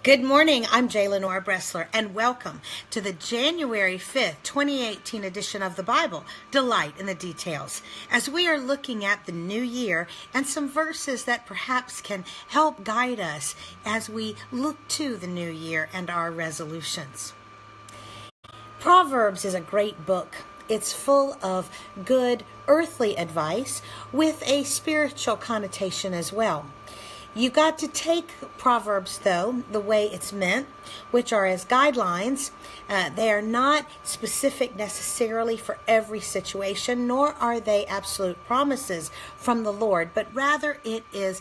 Good morning, I'm J. Lenore Bressler, and welcome to the January 5th, 2018 edition of the Bible, Delight in the Details, as we are looking at the new year and some verses that perhaps can help guide us as we look to the new year and our resolutions. Proverbs is a great book. It's full of good earthly advice with a spiritual connotation as well. You got to take Proverbs, though, the way it's meant, which are as guidelines. They are not specific necessarily for every situation, nor are they absolute promises from the Lord, but rather it is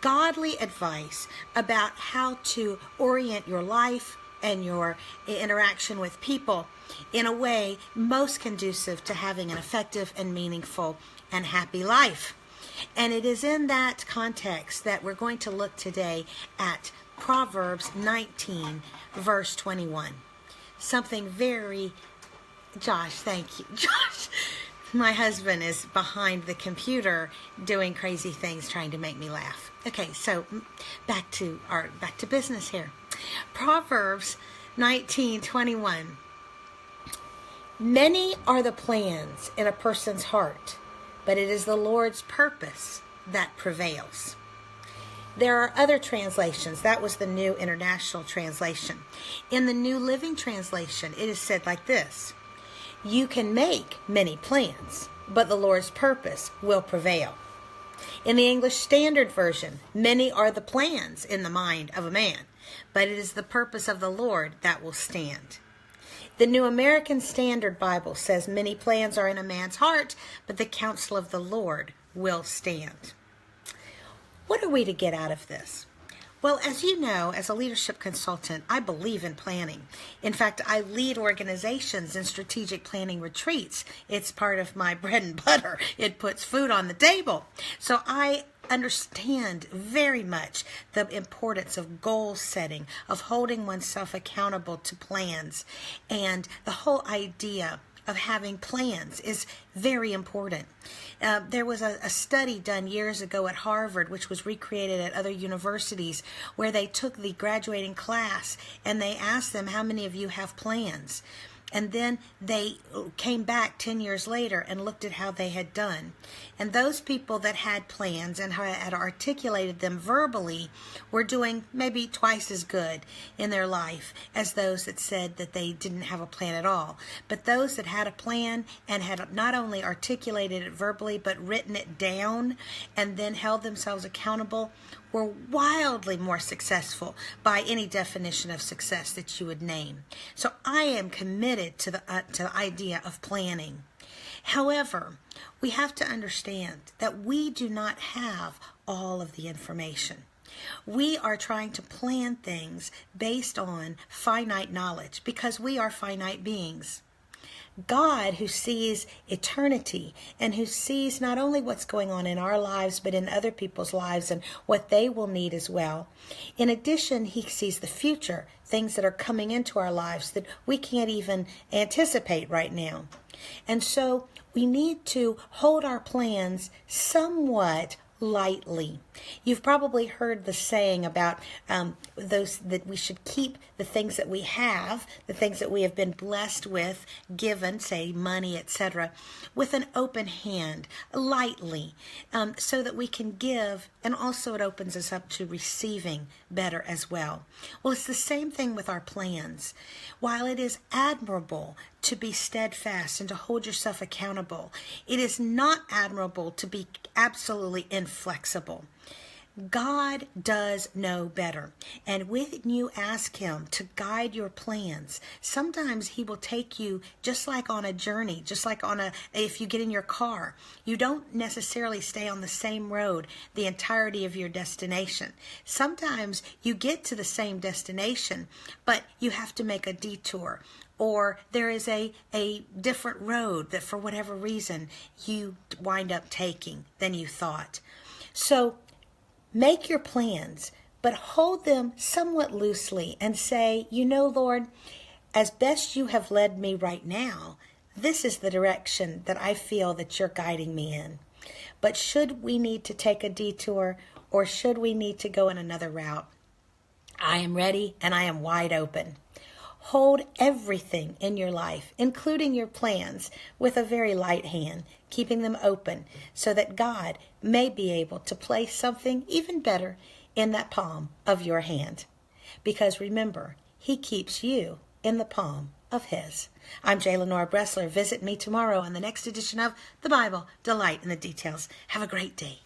godly advice about how to orient your life and your interaction with people in a way most conducive to having an effective and meaningful and happy life. And it is in that context that we're going to look today at Proverbs 19, verse 21. Something very... Josh, thank you. Josh, my husband is behind the computer doing crazy things trying to make me laugh. Okay, so back to business here. Proverbs 19:21. Many are the plans in a person's heart, but it is the Lord's purpose that prevails. There are other translations. That was the New International Translation. In the New Living Translation, it is said like this: you can make many plans, but the Lord's purpose will prevail. In the English Standard Version, many are the plans in the mind of a man, but it is the purpose of the Lord that will stand. The New American Standard Bible says many plans are in a man's heart, but the counsel of the Lord will stand. What are we to get out of this? Well, as you know, as a leadership consultant, I believe in planning. In fact, I lead organizations in strategic planning retreats. It's part of my bread and butter. It puts food on the table. So I understand very much the importance of goal setting, of holding oneself accountable to plans, and the whole idea of having plans is very important. There was a study done years ago at Harvard, which was recreated at other universities, where they took the graduating class and they asked them, how many of you have plans? And then they came back 10 years later and looked at how they had done. And those people that had plans and had articulated them verbally were doing maybe twice as good in their life as those that said that they didn't have a plan at all. But those that had a plan and had not only articulated it verbally, but written it down and then held themselves accountable were wildly more successful by any definition of success that you would name. So I am committed to the idea of planning. However, we have to understand that we do not have all of the information. We are trying to plan things based on finite knowledge because we are finite beings. God, who sees eternity and who sees not only what's going on in our lives, but in other people's lives and what they will need as well. In addition, he sees the future, things that are coming into our lives that we can't even anticipate right now. And so we need to hold our plans somewhat lightly. You've probably heard the saying about those that we should keep the things that we have, the things that we have been blessed with, given, say money, etc., with an open hand, lightly, so that we can give, and also it opens us up to receiving better as well. Well, it's the same thing with our plans. While it is admirable to be steadfast and to hold yourself accountable, it is not admirable to be absolutely inflexible. God does know better. And when you ask him to guide your plans, sometimes he will take you just like on a journey, just like if you get in your car. You don't necessarily stay on the same road the entirety of your destination. Sometimes you get to the same destination, but you have to make a detour. Or there is a different road that for whatever reason you wind up taking than you thought. So make your plans, but hold them somewhat loosely and say, Lord, as best you have led me right now, this is the direction that I feel that you're guiding me in. But should we need to take a detour or should we need to go in another route, I am ready and I am wide open. Hold everything in your life, including your plans, with a very light hand, keeping them open so that God may be able to place something even better in that palm of your hand. Because remember, He keeps you in the palm of His. I'm J. Lenore Bressler. Visit me tomorrow on the next edition of The Bible, Delight in the Details. Have a great day.